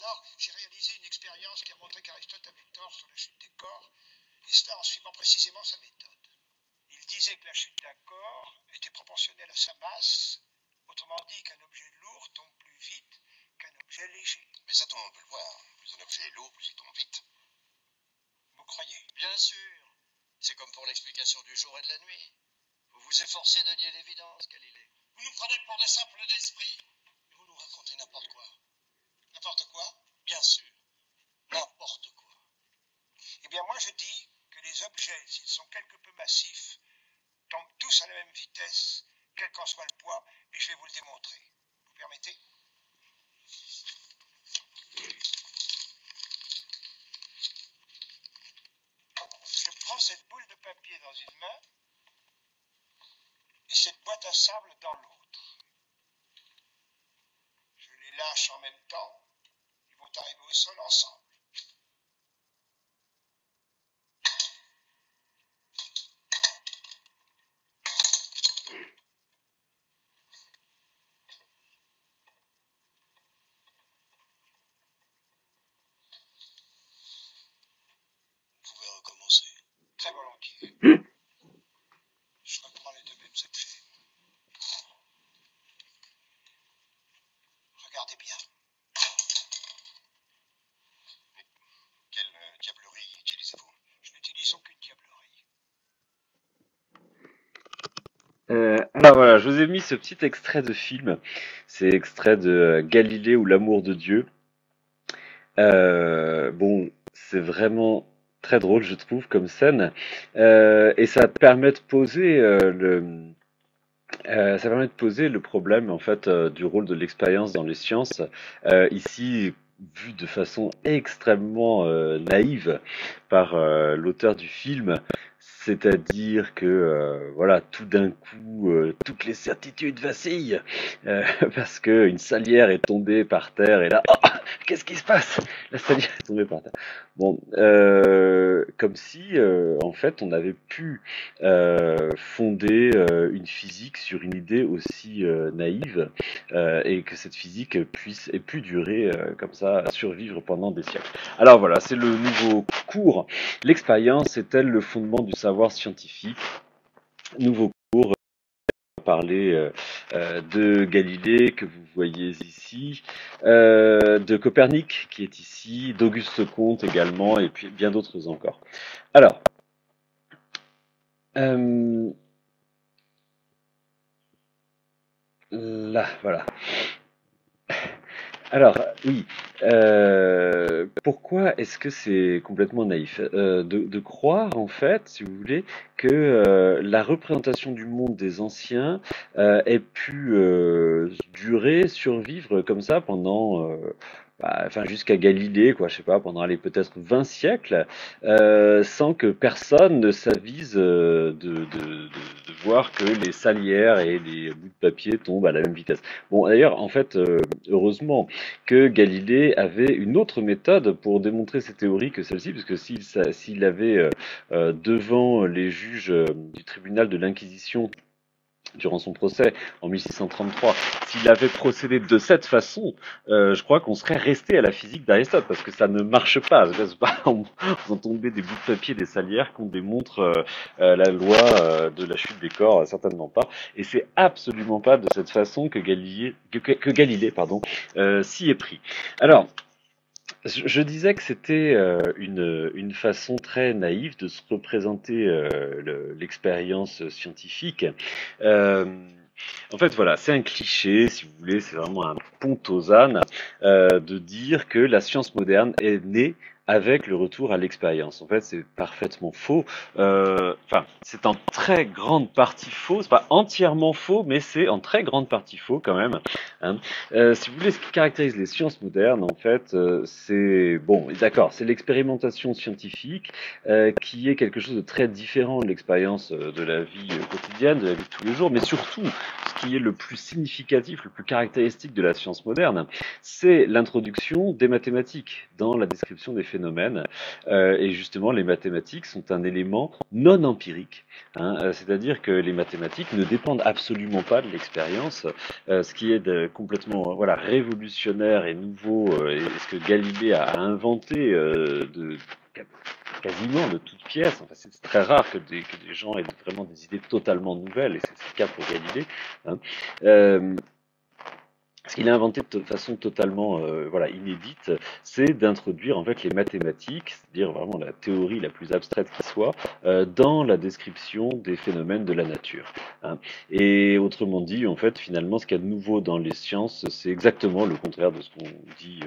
Alors, j'ai réalisé une expérience qui a montré qu'Aristote avait tort sur la chute des corps, et cela en suivant précisément sa méthode. Il disait que la chute d'un corps était proportionnelle à sa masse, autrement dit qu'un objet lourd tombe plus vite qu'un objet léger. Mais ça, tout le monde peut le voir. Plus un objet est lourd, plus il tombe vite. Vous croyez? Bien sûr. C'est comme pour l'explication du jour et de la nuit. Vous vous efforcez de nier l'évidence, Galilée. Vous nous prenez pour des simples d'esprit. Vous nous racontez n'importe quoi. N'importe quoi? Bien sûr. N'importe quoi. Eh bien, moi, je dis que les objets, s'ils sont quelque peu massifs, tombent tous à la même vitesse, quel qu'en soit le poids, et je vais vous le démontrer. Vous permettez? Je prends cette boule de papier dans une main et cette boîte à sable dans l'autre. Je les lâche en même temps, ils vont arriver au sol ensemble. Vous pouvez recommencer. Très volontiers. Je reprends les deux mêmes objets. Regardez bien. Quelle diablerie utilisez-vous? Je n'utilise aucune diablerie. Alors voilà, je vous ai mis ce petit extrait de film. C'est extrait de Galilée ou l'amour de Dieu. Bon, c'est vraiment très drôle, je trouve, comme scène. Et ça permet de poser ça permet de poser le problème en fait du rôle de l'expérience dans les sciences. Ici, vu de façon extrêmement naïve par l'auteur du film, c'est-à-dire que voilà, tout d'un coup, toutes les certitudes vacillent parce que une salière est tombée par terre et là, oh, qu'est-ce qui se passe? La salière est tombée par terre. Bon, comme si en fait on avait pu fonder une physique sur une idée aussi naïve et que cette physique ait pu durer comme ça, survivre pendant des siècles. Alors voilà, c'est le nouveau cours. L'expérience est-elle le fondement du savoir scientifique? Nouveau cours, on va parler de Galilée que vous voyez ici, de Copernic qui est ici, d'Auguste Comte également et puis bien d'autres encore. Alors, là, voilà. Alors, oui, pourquoi est-ce que c'est complètement naïf? De croire, en fait, si vous voulez, que la représentation du monde des anciens ait pu durer, survivre comme ça pendant, enfin jusqu'à Galilée, quoi, je sais pas, pendant allez, peut-être 20 siècles, sans que personne ne s'avise de voir que les salières et les bouts de papier tombent à la même vitesse. Bon, d'ailleurs, en fait, heureusement que Galilée avait une autre méthode pour démontrer ses théories que celle-ci, parce que s'il avait devant les juges du tribunal de l'Inquisition durant son procès en 1633, s'il avait procédé de cette façon, je crois qu'on serait resté à la physique d'Aristote, parce que ça ne marche pas. C'est pas en faisant tomber des bouts de papier des salières qu'on démontre la loi de la chute des corps, certainement pas. Et c'est absolument pas de cette façon que Galilée s'y est pris. Alors, je disais que c'était une façon très naïve de se représenter l'expérience scientifique. Euh, En fait, voilà, c'est un cliché, si vous voulez, c'est vraiment un pont aux ânes de dire que la science moderne est née avec le retour à l'expérience. En fait, c'est parfaitement faux. Enfin, c'est en très grande partie faux. C'est pas entièrement faux, mais c'est en très grande partie faux quand même. Hein. Si vous voulez, ce qui caractérise les sciences modernes, en fait, c'est bon, d'accord, c'est l'expérimentation scientifique qui est quelque chose de très différent de l'expérience de la vie quotidienne, de la vie de tous les jours, mais surtout, ce qui est le plus significatif, le plus caractéristique de la science moderne, c'est l'introduction des mathématiques dans la description des phénomènes. phénomènes. Et justement, les mathématiques sont un élément non empirique, hein, c'est-à-dire que les mathématiques ne dépendent absolument pas de l'expérience, ce qui est complètement voilà, révolutionnaire et nouveau, et ce que Galilée a inventé quasiment de toutes pièces. Enfin, c'est très rare que des gens aient vraiment des idées totalement nouvelles, et c'est le cas pour Galilée. Hein. Ce qu'il a inventé de façon totalement voilà, inédite, c'est d'introduire en fait les mathématiques, c'est-à-dire vraiment la théorie la plus abstraite qui soit, dans la description des phénomènes de la nature. Hein. Et autrement dit, en fait, finalement, ce qu'il y a de nouveau dans les sciences, c'est exactement le contraire de ce qu'on dit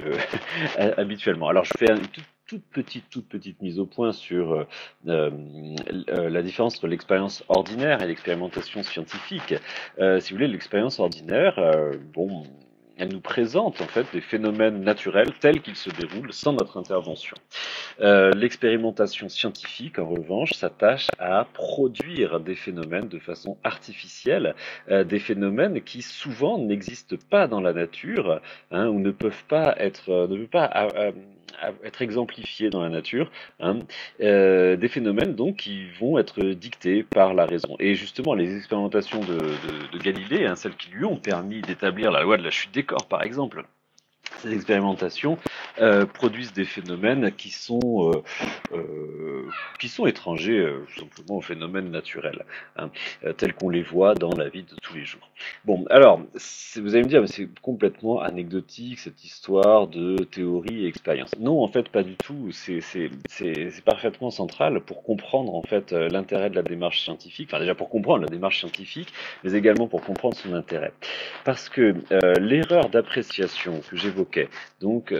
habituellement. Alors, je fais une toute petite mise au point sur la différence entre l'expérience ordinaire et l'expérimentation scientifique. Si vous voulez, l'expérience ordinaire, bon, elle nous présente en fait des phénomènes naturels tels qu'ils se déroulent sans notre intervention. L'expérimentation scientifique, en revanche, s'attache à produire des phénomènes de façon artificielle, des phénomènes qui souvent n'existent pas dans la nature, hein, ou ne peuvent pas être exemplifiés dans la nature, hein, des phénomènes donc qui vont être dictés par la raison. Et justement, les expérimentations de Galilée, hein, celles qui lui ont permis d'établir la loi de la chute des corps, par exemple, ces expérimentations produisent des phénomènes qui sont étrangers tout simplement aux phénomènes naturels, hein, tels qu'on les voit dans la vie de tous les jours. Bon, alors, vous allez me dire, mais c'est complètement anecdotique cette histoire de théorie et expérience. Non, en fait, pas du tout. C'est parfaitement central pour comprendre en fait l'intérêt de la démarche scientifique. Enfin, déjà pour comprendre la démarche scientifique, mais également pour comprendre son intérêt. Parce que l'erreur d'appréciation que j'évoquais, donc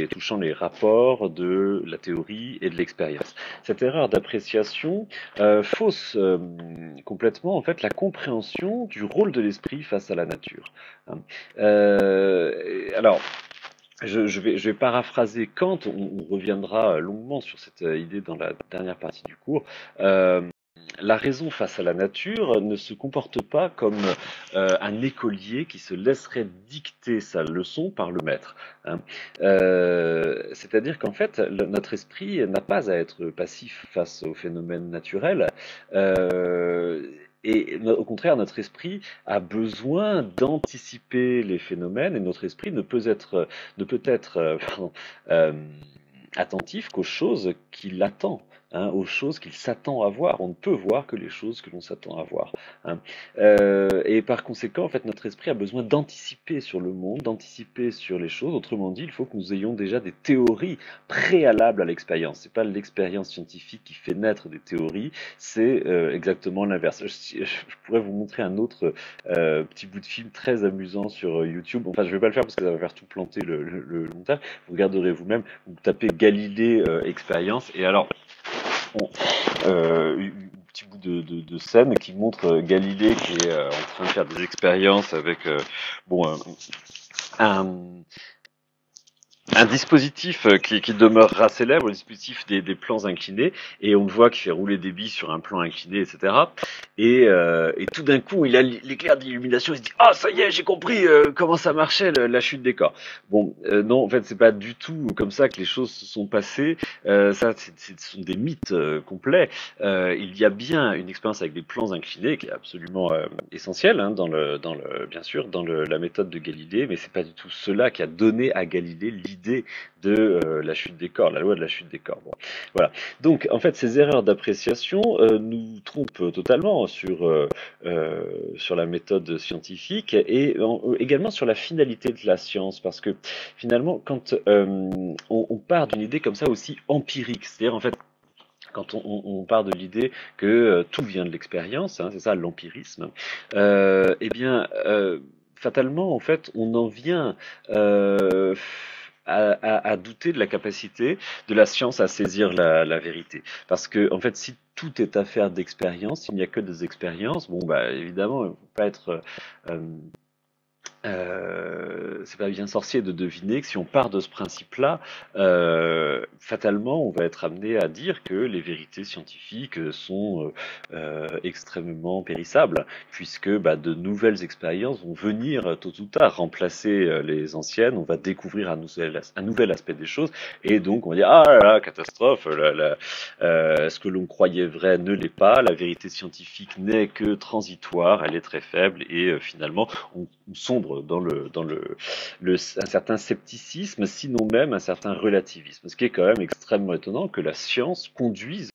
touchant les rapports de la théorie et de l'expérience, cette erreur d'appréciation fausse complètement en fait la compréhension du rôle de l'esprit face à la nature. Hein. Alors, je vais paraphraser Kant, on reviendra longuement sur cette idée dans la dernière partie du cours. La raison face à la nature ne se comporte pas comme un écolier qui se laisserait dicter sa leçon par le maître. Hein. C'est-à-dire qu'en fait, notre esprit n'a pas à être passif face aux phénomènes naturels. Et au contraire, notre esprit a besoin d'anticiper les phénomènes, et notre esprit ne peut être attentif qu'aux choses qu'il attend, hein, aux choses qu'il s'attend à voir. On ne peut voir que les choses que l'on s'attend à voir. Hein. Et par conséquent, en fait, notre esprit a besoin d'anticiper sur le monde, d'anticiper sur les choses. Autrement dit, il faut que nous ayons déjà des théories préalables à l'expérience. C'est pas l'expérience scientifique qui fait naître des théories, c'est exactement l'inverse. Je pourrais vous montrer un autre petit bout de film très amusant sur YouTube. Enfin, je vais pas le faire parce que ça va faire tout planter le montage. Vous regarderez vous-même. Vous tapez Galilée expérience, et alors un petit bout de scène qui montre Galilée qui est en train de faire des expériences avec un dispositif qui demeurera célèbre, le dispositif des plans inclinés, et on le voit qui fait rouler des billes sur un plan incliné, etc. Et tout d'un coup, il a l'éclair d'illumination, il se dit « Ah, ça y est, j'ai compris comment ça marchait la chute des corps ». Bon, non, en fait, c'est pas du tout comme ça que les choses se sont passées. Ce sont des mythes complets. Il y a bien une expérience avec des plans inclinés qui est absolument essentielle, hein, bien sûr, dans la méthode de Galilée, mais c'est pas du tout cela qui a donné à Galilée l'idée de la chute des corps, la loi de la chute des corps. Bon, voilà. Donc, en fait, ces erreurs d'appréciation nous trompent totalement sur la méthode scientifique, et également sur la finalité de la science, parce que finalement, quand on part d'une idée comme ça aussi empirique, c'est-à-dire en fait, quand on part de l'idée que tout vient de l'expérience, hein, c'est ça l'empirisme, eh bien, fatalement, en fait, on en vient à douter de la capacité de la science à saisir la vérité. Parce que, en fait, si tout est affaire d'expérience, il n'y a que des expériences, bon, bah, évidemment, il ne faut pas être c'est pas bien sorcier de deviner que si on part de ce principe-là, fatalement, on va être amené à dire que les vérités scientifiques sont extrêmement périssables, puisque de nouvelles expériences vont venir tôt ou tard remplacer les anciennes. On va découvrir un nouvel aspect des choses, et donc on va dire ah là là, catastrophe, ce que l'on croyait vrai ne l'est pas, la vérité scientifique n'est que transitoire, elle est très faible, et finalement on sombre dans un certain scepticisme, sinon même un certain relativisme. Ce qui est quand même extrêmement étonnant que la science conduise